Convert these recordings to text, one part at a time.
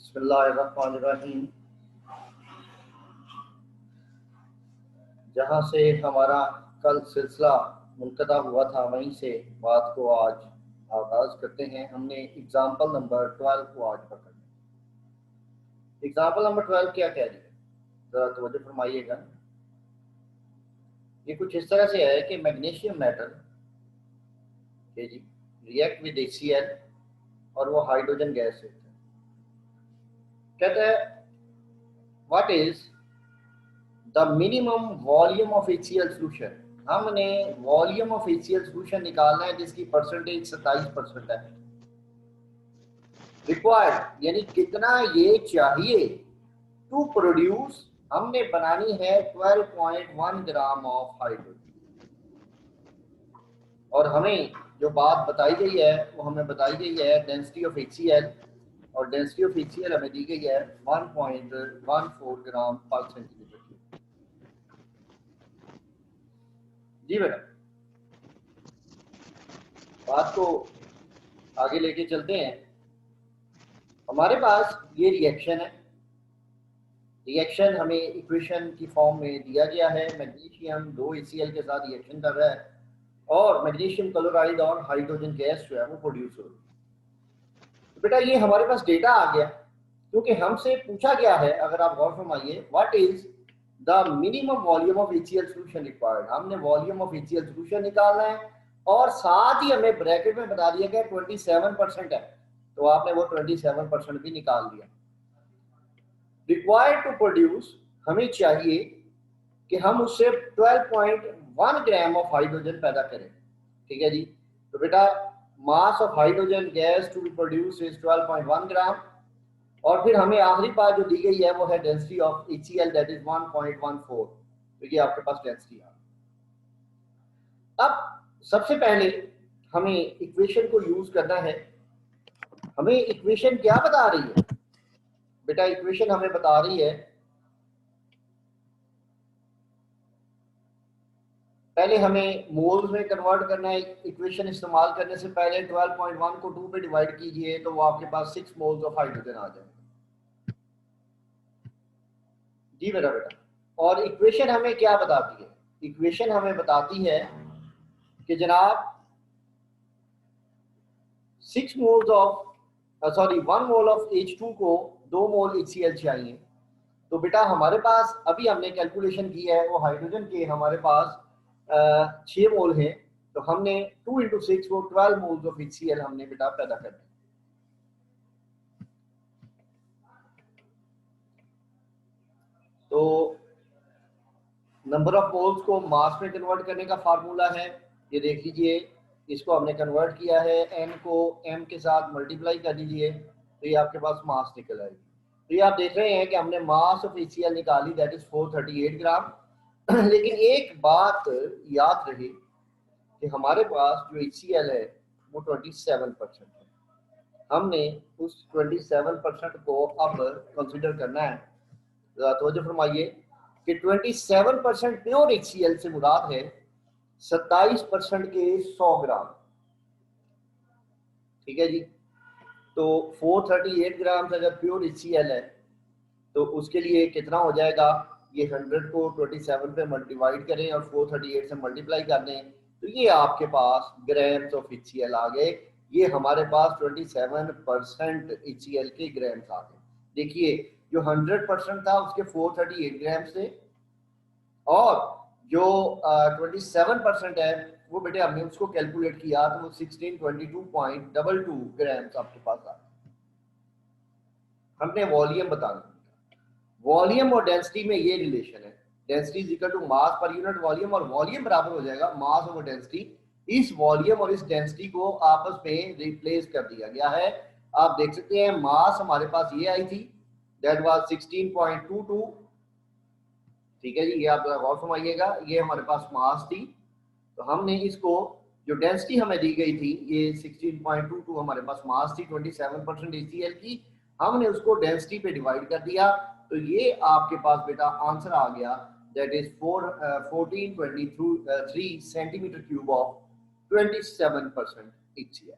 बिस्मिल्लाहिर्रहमानिर्रहीम। जहाँ से हमारा कल सिलसिला मुनक़ता हुआ था वहीं से बात को आज आगाज़ करते हैं। हमने एग्ज़ाम्पल नंबर 12 को आज पकड़ना। एग्ज़ाम्पल नंबर 12 क्या कह रही है, ज़रा तवज्जो फरमाइएगा। ये कुछ इस तरह से है कि मैग्नीशियम मेटल जी रिएक्ट विद HCl और वो हाइड्रोजन गैस से कहता है what is the minimum volume of HCl solution. हमने वॉल्यूम ऑफ HCl सोल्यूशन निकालना है जिसकी परसेंटेज 27% है। रिक्वायर्ड यानी कितना ये चाहिए टू प्रोड्यूस, हमने बनानी है 12.1 ग्राम ऑफ हाइड्रोजन। और हमें जो बात बताई गई है वो हमें बताई गई है डेंसिटी ऑफ HCl, और डेंसिटी ऑफ HCl हमें दी गई है 1.14 ग्राम पर सेंटीमीटर क्यूब। जी बेटा, बात को आगे लेके चलते हैं। हमारे पास ये रिएक्शन है। रिएक्शन हमें इक्वेशन की फॉर्म में दिया गया है। मैग्नीशियम 2 HCl के साथ रिएक्शन कर रहा है और मैग्नीशियम क्लोराइड और हाइड्रोजन गैस जो है वो प्रोड्यूस हो रही है। तो बेटा ये हमारे पास डेटा आ गया क्योंकि हमसे पूछा गया है। अगर आप गौर फरमाइए, what is the minimum volume of HCl solution required. हमने वॉल्यूम ऑफ HCl सोल्यूशन निकालना है और साथ ही हमें ब्रैकेट में बता दिया गया 27% है, तो आपने वो 27% भी निकाल दिया। रिक्वायर्ड टू प्रोड्यूस, हमें चाहिए कि हम उससे 12.1 ग्राम ऑफ हाइड्रोजन पैदा करें। ठीक है जी। तो बेटा mass of hydrogen gas to be produce is 12.1 gram, और फिर हमें आखिरी बात जो दी गई है वो है density of HCl that is 1.14। तो ये आपके पास डेंसिटी है। अब सबसे पहले हमें इक्वेशन को यूज करना है। हमें इक्वेशन क्या बता रही है बेटा? इक्वेशन हमें बता रही है, पहले हमें मोल्स में कन्वर्ट करना है। इक्वेशन इस्तेमाल करने से पहले 12.1 को 2 पे डिवाइड कीजिए तो वो आपके पास 6 मोल्स ऑफ हाइड्रोजन आ जाएगा। जी मेरा बेटा, और इक्वेशन हमें क्या बताती है? इक्वेशन हमें बताती है कि जनाब 6 moles of 1 mole of H2 को 2 मोल HCl चाहिए। तो बेटा हमारे पास अभी हमने कैलकुलेशन की है वो हाइड्रोजन के हमारे पास 6 मोल हैं, तो हमने 2 इंटू 6 वो 12 मोल्स ऑफ HCl हमने बेटा पैदा करना है। तो नंबर ऑफ मोल्स को मास में कन्वर्ट करने का फार्मूला है, ये देख लीजिए। इसको हमने कन्वर्ट किया है, n को m के साथ मल्टीप्लाई कर दीजिए तो ये आपके पास मास निकल आएगी। तो ये आप देख रहे हैं कि हमने मास ऑफ HCl निकाली दैट इज 438 ग्राम। लेकिन एक बात याद रहे कि हमारे पास जो HCl है वो 27% है। हमने उस 27% को अब कंसिडर करना है। तो जो फरमाइए कि 27% प्योर HCl से मुराद है 27% के 100 ग्राम। ठीक है जी। तो 438 ग्राम से अगर प्योर HCl है तो उसके लिए कितना हो जाएगा? ये 100 को 27 पे डिवाइड करें और 438 से मल्टीप्लाई कर दें तो ये आपके पास ग्राम्स ऑफ HCl आ गए। ये हमारे पास 27% HCl के ग्राम्स आ गए। देखिए जो 100% था उसके 438 ग्राम्स थे, और जो 27% है वो बेटे हमने उसको कैलकुलेट किया तो वो 1622.22 ग्राम्स आपके पास आ। हमने वॉल्यूम बताना। वॉल्यूम और डेंसिटी में ये रिलेशन है, density is equal to mass per unit volume, और वॉल्यूम बराबर हो जाएगा मास ओवर डेंसिटी। इस वॉल्यूम और इस डेंसिटी को आपस में रिप्लेस कर दिया गया है। आप देख सकते हैं मास हमारे पास ये आई थी दैट वाज 16.22। ठीक है जी, ये आप गौर फरमाइएगा, ये हमारे पास मास थी। तो हमने इसको जो डेंसिटी हमें दी गई थी ये 16.22 हमारे पास मास थी 27% HCl की, हमने उसको डेंसिटी पे डिवाइड कर दिया तो ये आपके पास बेटा आंसर आ गया that is 1423 centimetre cube of 27% HCl।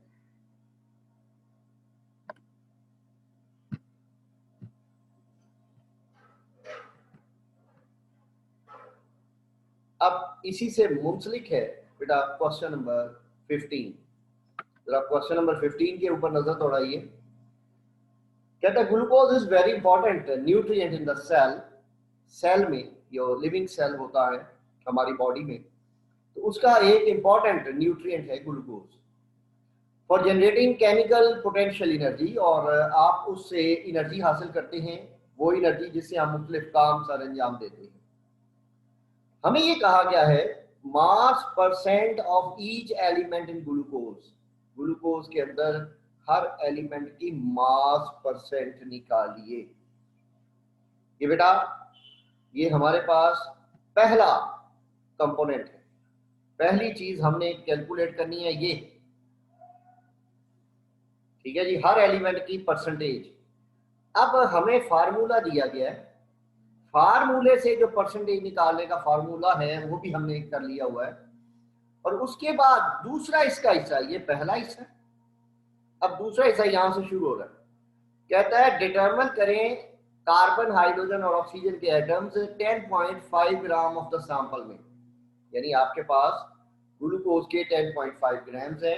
इसी से मुंसलिक है बेटा क्वेश्चन नंबर 15। जरा क्वेश्चन नंबर 15 के ऊपर नजर दौड़ाइए। कहता है glucose is very important nutrient in the cell. Cell में जो लिविंग सेल होता है हमारी बॉडी में, तो उसका एक इंपॉर्टेंट न्यूट्रिएंट है glucose for generating chemical potential energy. और आप उससे एनर्जी हासिल करते हैं, वो एनर्जी जिससे हम मुख्तलिफ काम सर अंजाम देते हैं। हमें ये कहा गया है मास percent of each element in glucose. Glucose के अंदर हर एलिमेंट की मास परसेंट निकालिए। ये बेटा ये हमारे पास पहला कंपोनेंट है, पहली चीज हमने कैलकुलेट करनी है ये, ठीक है जी, हर एलिमेंट की परसेंटेज। अब हमें फार्मूला दिया गया है, फार्मूले से जो परसेंटेज निकालने का फार्मूला है वो भी हमने कर लिया हुआ है। और उसके बाद दूसरा इसका हिस्सा, ये पहला हिस्सा है, अब दूसरा हिस्सा यहां से शुरू हो रहा है। कहता है डिटरमिन करें कार्बन हाइड्रोजन और ऑक्सीजन के atoms 10.5 gram of the sample में। यानी आपके पास ग्लूकोज के 10.5 ग्राम्स हैं,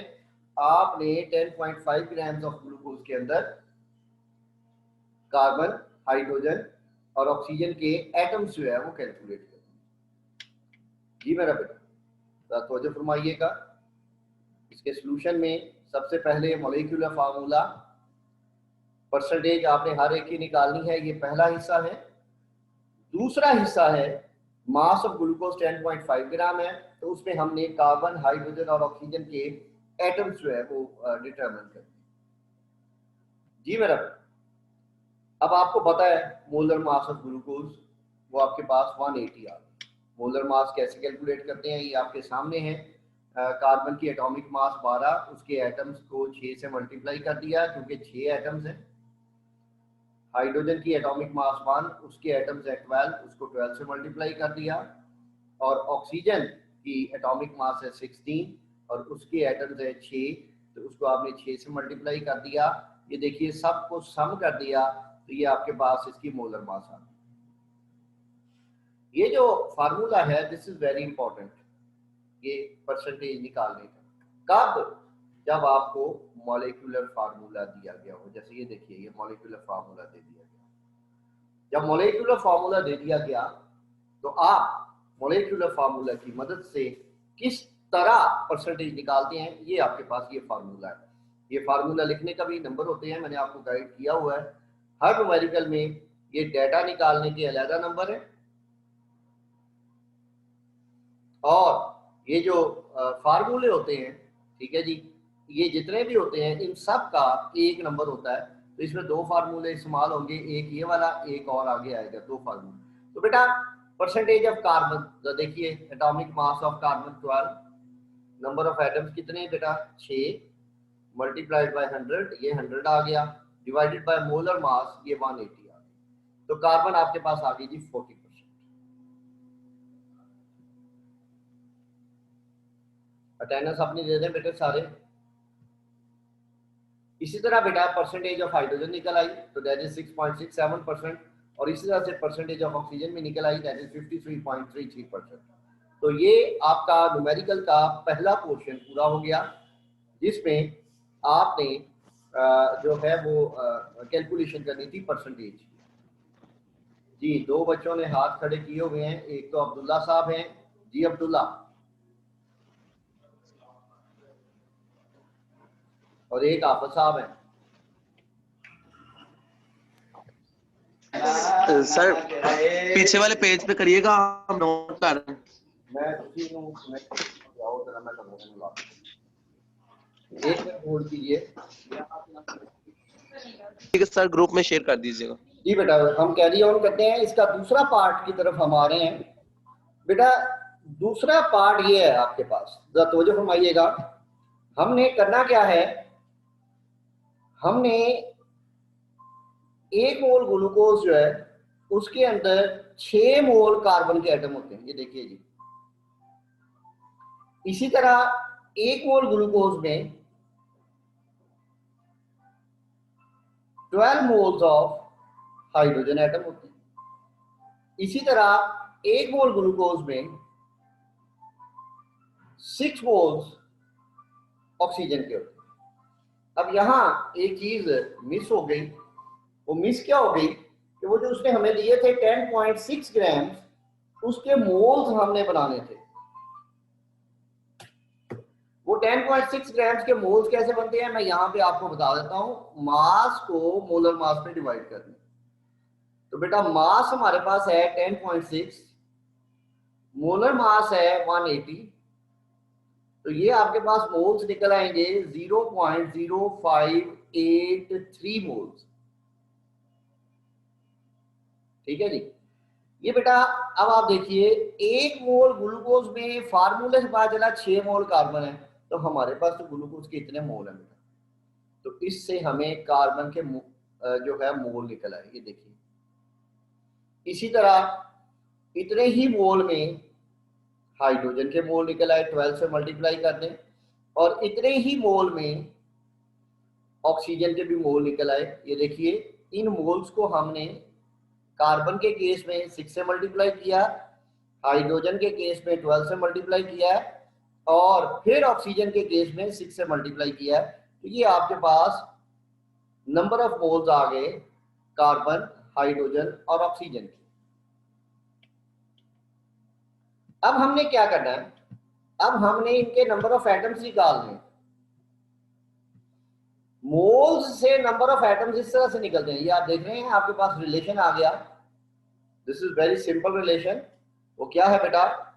आपने 10.5 ग्राम्स ऑफ ग्लूकोज के अंदर कार्बन हाइड्रोजन और ऑक्सीजन के एटम्स जो है वो कैलकुलेट करते हैं। जी मेरा बेटा तवज्जो फरमाइएगा। इसके सॉल्यूशन में सबसे पहले मॉलिक्यूलर फार्मूला परसेंटेज आपने हर एक की निकालनी है, ये पहला हिस्सा है। दूसरा हिस्सा है मास ऑफ ग्लूकोज 10.5 ग्राम है, तो उसमें हमने कार्बन हाइड्रोजन और ऑक्सीजन के एटम्स जो है वो डिटरमिन करते हैं। जी मेरा अब आपको पता है मोलर मास ऑफ ग्लूकोज वो आपके पास 180 आ गया। मोलर मास कैसे कैलकुलेट करते हैं ये आपके सामने है। कार्बन की एटॉमिक मास 12, उसके एटम्स को 6 से मल्टीप्लाई कर दिया क्योंकि 6 एटम्स हैं। हाइड्रोजन की एटॉमिक मास 1, उसके एटम्स है 12, उसको 12 से मल्टीप्लाई कर दिया। और ऑक्सीजन की एटॉमिक मास है 16 और उसके एटम्स है 6, तो उसको आपने 6 से मल्टीप्लाई कर दिया। ये देखिए सबको सम कर दिया तो ये आपके पास इसकी मोलर मास आ गई। ये जो फार्मूला है दिस इज वेरी इंपॉर्टेंट, ये परसेंटेज निकालने का। कब? जब आपको मॉलिक्यूलर फार्मूला दिया गया हो। जैसे ये देखिए ये मॉलिक्यूलर फार्मूला दे दिया गया। जब मॉलिक्यूलर फार्मूला दे दिया गया तो आप मॉलिक्यूलर फार्मूला की मदद से किस तरह परसेंटेज निकालते हैं, ये आपके पास ये फार्मूला है। ये फार्मूला लिखने का भी नंबर होते हैं, मैंने आपको गाइड किया हुआ है। हर न्यूमेरिकल में ये डेटा निकालने के अलग नंबर है और ये जो फार्मूले होते हैं, ठीक है जी, ये जितने भी होते हैं इन सब का एक नंबर होता है। तो इसमें 2 फार्मूले इस्तेमाल होंगे, एक ये वाला, एक और आगे आएगा 2 फार्मूले। तो बेटा परसेंटेज ऑफ कार्बन तो देखिए atomic mass of carbon 12, number of atoms कितने हैं बेटा 6, मल्टीप्लाइड बाय 100, ये 100 आ गया, डिवाइडेड बाय मोलर मास ये 180 आ गया। तो कार्बन आपके पास आ गई जी 40%। अटेंडेंस अपनी दे दें बेटे सारे। इसी तरह बेटा परसेंटेज ऑफ हाइड्रोजन निकल आई तो दैट इज 6.67%। और इसी तरह से परसेंटेज ऑफ ऑक्सीजन में निकल आई दैट इज 53.33%। तो ये आपका न्यूमेरिकल का पहला पोर्शन पूरा हो गया जिसमें आपने जो है वो कैलकुलेशन करनी थी परसेंटेज। जी 2 बच्चों ने हाथ खड़े किए हुए हैं, एक तो अब्दुल्ला साहब हैं। जी अब्दुल्ला, और एक आफत साहब हैं। सर पीछे वाले पेज पे करिएगा, हम नोट कर रहे हैं। मैं उसी को आओ जरा मैं करूंगा, एक मिनट होल्ड कीजिए। ठीक है सर, ग्रुप में शेयर कर दीजिएगा। जी बेटा हम कैरी ऑन करते हैं, इसका दूसरा पार्ट की तरफ हम आ रहे हैं। बेटा दूसरा पार्ट ये है आपके पास, जरा तवज्जो फरमाइएगा। हमने करना क्या है, हमने 1 मोल ग्लूकोज जो है उसके अंदर 6 मोल कार्बन के एटम होते हैं, ये देखिए जी। इसी तरह 1 मोल ग्लूकोज में 12 मोल्स ऑफ हाइड्रोजन एटम होते हैं। इसी तरह 1 मोल ग्लूकोज में 6 मोल्स ऑक्सीजन के होते हैं। अब यहाँ एक चीज मिस हो गई, वो मिस क्या हो गई कि वो जो उसने हमें दिए थे 10.6 ग्राम, उसके मोल्स हमने बनाने थे। वो 10.6 ग्राम के मोल्स कैसे बनते हैं मैं यहाँ पे आपको बता देता हूँ। मास को मोलर मास में डिवाइड करना। तो बेटा मास हमारे पास है 10.6, मोलर मास है 180, तो ये आपके पास मोल्स निकल आएंगे 0.0583 मोल्स। ठीक है जी। ये बेटा अब आप देखिए, 1 मोल ग्लूकोज में फार्मूले से पता चला 6 मोल कार्बन है, तो हमारे पास तो ग्लूकोज के इतने मोल हैं बेटा, तो इससे हमें कार्बन के जो है मोल निकल आए। ये देखिए, इसी तरह इतने ही मोल में हाइड्रोजन के मोल निकल आए, 12 से मल्टीप्लाई कर दें, और इतने ही मोल में ऑक्सीजन के भी मोल निकल आए। ये देखिए, इन मोल्स को हमने कार्बन के केस में 6 से मल्टीप्लाई किया, हाइड्रोजन के केस में 12 से मल्टीप्लाई किया, और फिर ऑक्सीजन के केस में 6 से मल्टीप्लाई किया। तो ये आपके पास नंबर ऑफ मोल्स आ गए कार्बन, हाइड्रोजन और ऑक्सीजन के। अब हमने क्या करना है, अब हमने इनके नंबर ऑफ एटम्स निकालने। मोल्स से नंबर ऑफ एटम्स इस तरह से निकलते हैं, ये आप देख रहे हैं, आपके पास रिलेशन आ गया। This is very simple relation. वो क्या है बेटा,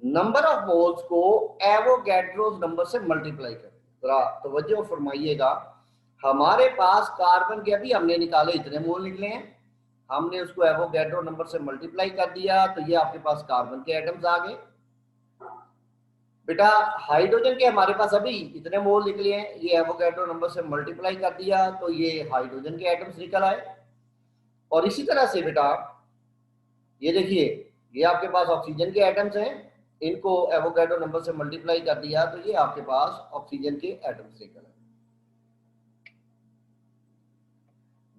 नंबर ऑफ मोल्स को एवोगैड्रोस नंबर से मल्टीप्लाई कर। जरा तवज्जो फरमाइएगा, हमारे पास कार्बन के अभी हमने निकाले इतने मोल निकले हैं, हमने उसको एवोगैड्रो नंबर से मल्टीप्लाई कर दिया, तो ये आपके पास कार्बन के एटम्स आ गए। बेटा हाइड्रोजन के हमारे पास अभी इतने मोल निकले हैं, ये एवोगैड्रो नंबर से मल्टीप्लाई कर दिया, तो ये हाइड्रोजन के एटम्स निकल आए। और इसी तरह से बेटा ये देखिए, ये आपके पास ऑक्सीजन के एटम्स हैं, इनको एवोगैड्रो नंबर से मल्टीप्लाई कर दिया, तो ये आपके पास ऑक्सीजन के एटम्स निकल आए।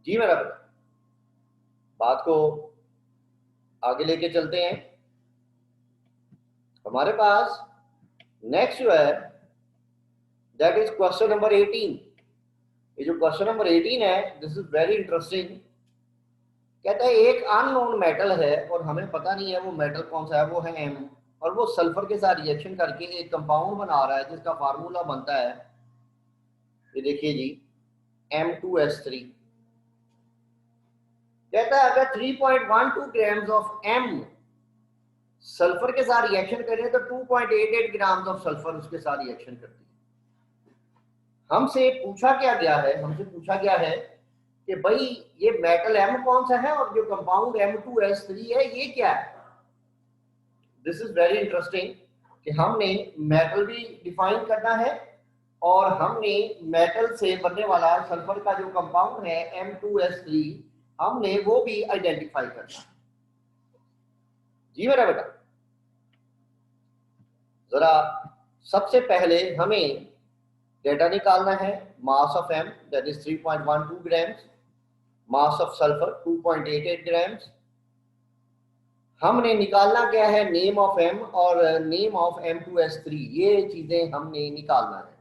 जी मेरा बेटा, बात को आगे लेके चलते हैं। हमारे पास नेक्स्ट जो है दैट इज क्वेश्चन नंबर 18। ये जो क्वेश्चन नंबर 18 है, दिस इज वेरी इंटरेस्टिंग। कहता है एक अननोन मेटल है और हमें पता नहीं है वो मेटल कौन सा है, वो है एम, और वो सल्फर के साथ रिएक्शन करके एक कंपाउंड बना रहा है जिसका फार्मूला बनता है, ये देखिए जी, M2S3। कहता है अगर 3.12 ग्राम्स ऑफ एम सल्फर के साथ रिएक्शन करें तो 2.88 ग्राम्स ऑफ सल्फर उसके साथ रिएक्शन करती है। हमसे पूछा क्या गया है, हमसे पूछा गया है कि भाई ये मेटल एम कौन सा है और जो कंपाउंड M2S3 है ये क्या है। दिस इज वेरी इंटरेस्टिंग कि हमने मेटल भी डिफाइन करना है और हमने मेटल से बनने वाला सल्फर का जो कंपाउंड है M2S3 हमने वो भी आइडेंटिफाई करना है। जी मेरा बेटा, जरा सबसे पहले हमें डेटा निकालना है। Mass of M that is 3.12 grams, mass of sulphur 2.88 grams. हमने निकालना क्या है, नेम ऑफ एम और नेम ऑफ M2S3, ये चीजें हमने निकालना है।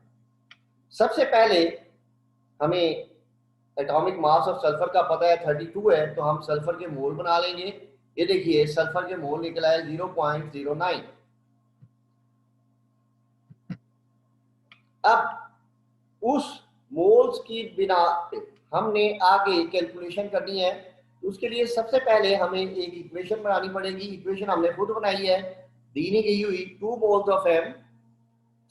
सबसे पहले हमें एटॉमिक मास ऑफ सल्फर का पता है 32 है, तो हम सल्फर के मोल बना लेंगे। ये देखिए सल्फर के मोल निकला है 0.09। अब उस मोल्स की बिना हमने आगे कैलकुलेशन करनी है, उसके लिए सबसे पहले हमें एक इक्वेशन बनानी पड़ेगी। इक्वेशन हमने खुद बनाई है, दी नहीं गई हुई। 2 moles of M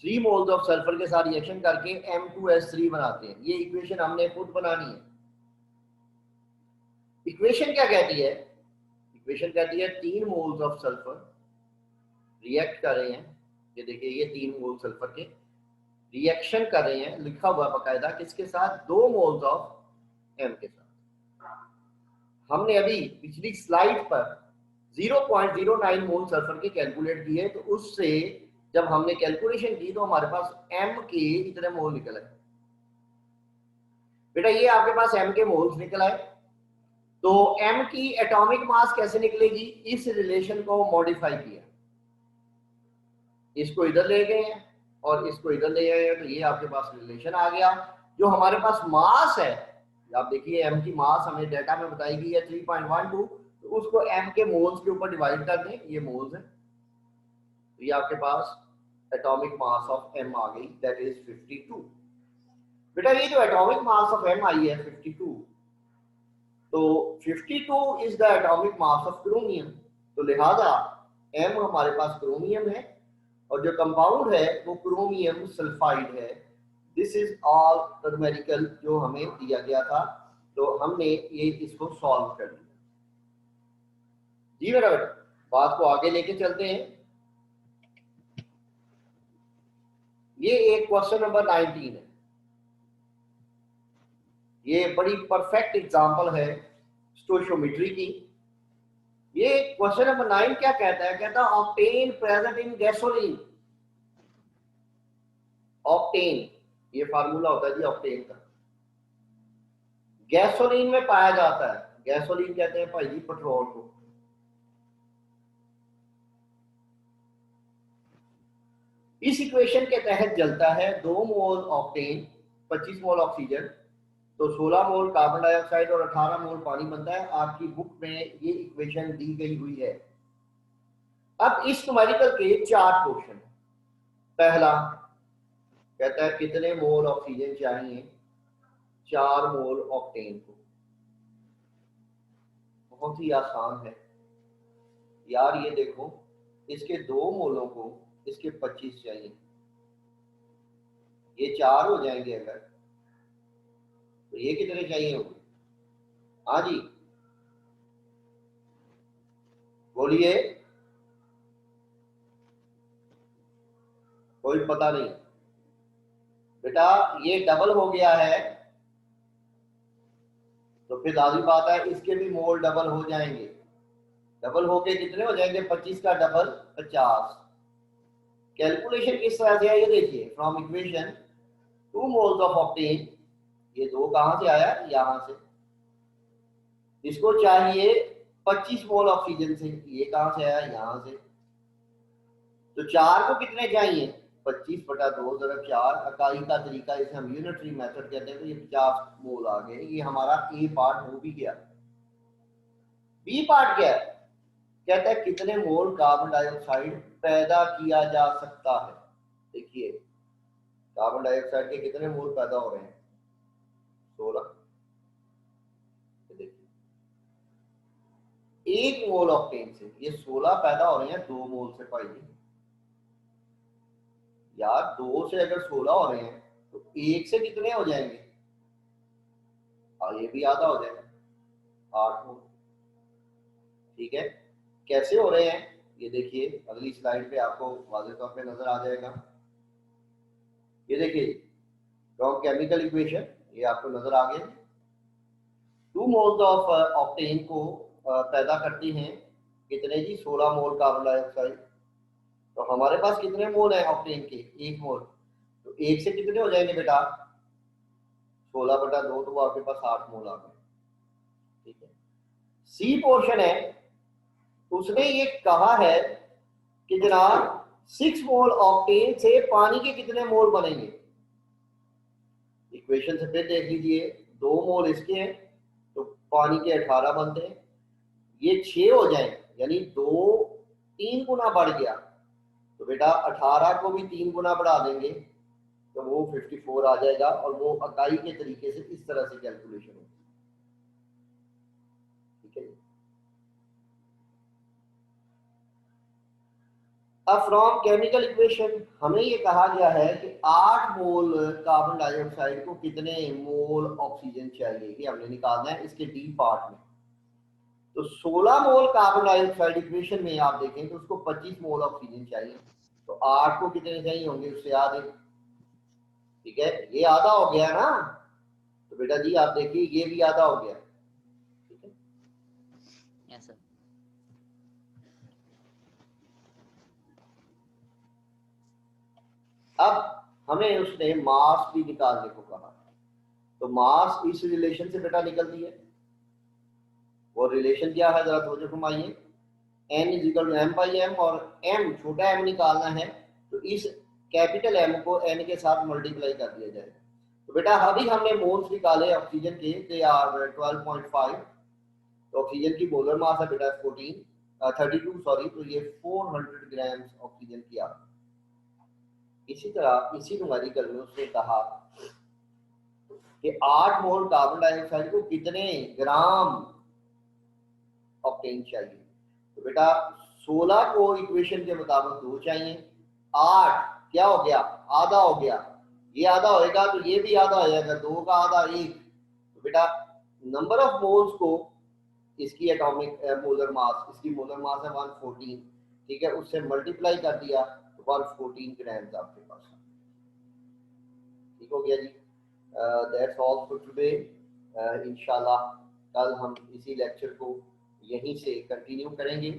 3 moles of sulphur के साथ रिएक्शन करके M2S3 बनाते हैं। ये इक्वेशन हमने खुद बनानी है। इक्वेशन क्या कहती है, इक्वेशन कहती है 3 मोल्स ऑफ सल्फर रिएक्ट कर रहे हैं। ये देखिए ये 3 मोल सल्फर के रिएक्शन कर रहे हैं, लिखा हुआ बकायदा किसके साथ, 2 मोल्स ऑफ एम के साथ। हमने अभी पिछली स्लाइड पर 0.09 मोल सल्फर के कैलकुलेट किए, तो उससे जब हमने कैलकुलेशन की तो हमारे पास एम के इतने मोल निकल आए। बेटा ये आपके पास एम के मोल्स निकल आए, तो एम की एटॉमिक मास कैसे निकलेगी, इस रिलेशन को मॉडिफाई किया। इसको इधर ले गए हैं और इसको इधर ले गए हैं, तो ये आपके पास रिलेशन आ गया। जो हमारे पास मास है, आप देखिए एम की मास हमें डाटा में बताई गई है 3.12, तो उसको एम के मोल्स के ऊपर डिवाइड कर दें, ये मोल्स है, तो ये आपके पास एटॉमिक मास ऑफ एम आ गई, दैट इज 52। बेटा ये जो एटॉमिक मास ऑफ एम आई है 52, तो 52 is the atomic mass of chromium, तो लिहाजा एम हमारे पास क्रोमियम है और जो कंपाउंड है वो क्रोमियम सल्फाइड है। दिस इज ऑल न्यूमेरिकल जो हमें दिया गया था, तो हमने ये इसको सॉल्व कर लिया। जी मेरा बेटा, बात को आगे लेके चलते हैं। ये एक क्वेश्चन नंबर 19 है, ये बड़ी परफेक्ट एग्जांपल है स्टोइचियोमेट्री की। ये क्वेश्चन नंबर 9 क्या कहता है, कहता है octane present in gasoline. Octane ये फार्मूला होता है जी ऑक्टेन का, गैसोलीन में पाया जाता है। गैसोलीन कहते हैं भाई जी पेट्रोल को। इस इक्वेशन के तहत जलता है 2 मोल ऑक्टेन, 25 मोल ऑक्सीजन, तो 16 मोल कार्बन डाइऑक्साइड और 18 मोल पानी बनता है। आपकी बुक में ये इक्वेशन दी गई हुई है। अब इस न्यूमेरिकल के 4 क्वेश्चन। पहला कहता है कितने मोल ऑक्सीजन चाहिए 4 मोल ऑक्टेन को। बहुत ही आसान है यार, ये देखो इसके 2 मोलों को इसके 25 चाहिए, ये 4 हो जाएंगे अगर, तो ये कितने चाहिए होंगे? हाँ जी बोलिए, कोई पता नहीं बेटा, ये डबल हो गया है, तो फिर लाजिम बात है इसके भी मोल डबल हो जाएंगे। डबल होके कितने हो जाएंगे? 25 का डबल 50। कैलकुलेशन किस तरह से है ये देखिए, from equation 2 moles of octane, ये 2 कहां से आया? यहां से। इसको चाहिए 25 मोल ऑक्सीजन से, ये कहां से आया? यहां से। तो 4 को कितने चाहिए? 25 बटा 2 ज़रब 4। इकाई का तरीका इसे हम यूनिटरी मेथड कहते हैं, तो ये 50 मोल आ गए। ये हमारा ए पार्ट हो भी गया। बी पार्ट क्या है? कहता है कितने मोल कार्बन डाइऑक्साइड पैदा किया जा सकता है। देखिए कार्बन डाइऑक्साइड के कितने मोल पैदा हो रहे हैं? 16। देखिए 1 मोल ऑक्टेन से ये 16 पैदा हो रहे हैं 2 मोल से। भाई यार 2 से अगर 16 हो रहे हैं तो 1 से कितने हो जाएंगे? और ये भी आधा हो जाएगा, 8 मोल। ठीक है, कैसे हो रहे हैं ये देखिए अगली स्लाइड पे आपको वाज़ेह तौर पे नजर आ जाएगा। ये देखिए फ्रॉम केमिकल इक्वेशन ये आपको नजर आ गया। 2 मोल्स ऑफ ऑक्टेन को पैदा करती हैं कितने जी? 16 मोल कार्बन डाइऑक्साइड। तो हमारे पास कितने मोल है ऑक्टेन के? 1 मोल। तो 1 से कितने हो जाएंगे बेटा? 16 बटा 2, तो वो आपके पास 8 मोल आ गए। ठीक है, सी पोर्शन है, उसने ये कहा है कि जनाब 6 मोल ऑक्टेन से पानी के कितने मोल बनेंगे? इक्वेशन से फिर देख लीजिए, 2 मोल इसके हैं तो पानी के 18 बनते हैं, ये 6 हो जाएंगे, यानी 3 गुना बढ़ गया। तो बेटा 18 को भी 3 गुना बढ़ा देंगे तो वो 54 आ जाएगा, और वो इकाई के तरीके से इस तरह से कैलकुलेशन होगी। ठीक है, अब फ्रॉम केमिकल इक्वेशन हमें ये कहा गया है कि 8 मोल कार्बन डाइऑक्साइड को कितने मोल ऑक्सीजन चाहिए, ये हमने निकालना है इसके डी पार्ट में। तो 16 मोल कार्बन डाइऑक्साइड इक्वेशन में आप देखें तो उसको 25 मोल ऑक्सीजन चाहिए, तो 8 को कितने चाहिए होंगे उससे आधे। ठीक है, ये आधा हो गया ना, तो बेटा जी आप देखिए ये भी आधा हो गया। ठीक है, यस सर। अब हमें उसने मास भी निकालने को कहा, तो मास इस रिलेशन से बेटा निकलती है। वो रिलेशन क्या है जरा तवज्जो फरमाइए, n = m/m, और m छोटा m निकालना है तो इस कैपिटल एम को एन के साथ मल्टीप्लाई कर दिया जाएगा। तो बेटा अभी हमने मोल्स निकाले ऑक्सीजन के, दे आर 12.5। तो ऑक्सीजन की मोलर मास है बेटा 32 सॉरी, तो ये 400 ग्राम ऑक्सीजन की आ। इसी तरह इसी न्यूमेरिकल में उसने कहा कि 8 मोल कार्बन डाइऑक्साइड को कितने ग्राम ऑक्टेन चाहिए। तो बेटा 16 को इक्वेशन के मुताबिक 2 चाहिए, 8 क्या हो गया, आधा हो गया, ये आधा होएगा तो ये भी आधा हो जाएगा, 2 का आधा 1। तो बेटा नंबर ऑफ मोल्स को इसकी एटॉमिक मोलर मास, इसकी मोलर मास है 114, ठीक है, उससे मल्टीप्लाई कर दिया तो 114 ग्राम आपके पास। ठीक हो गया जी। That's all for today. इंशाल्लाह कल हम इसी लेक्चर को यहीं से कंटिन्यू करेंगे।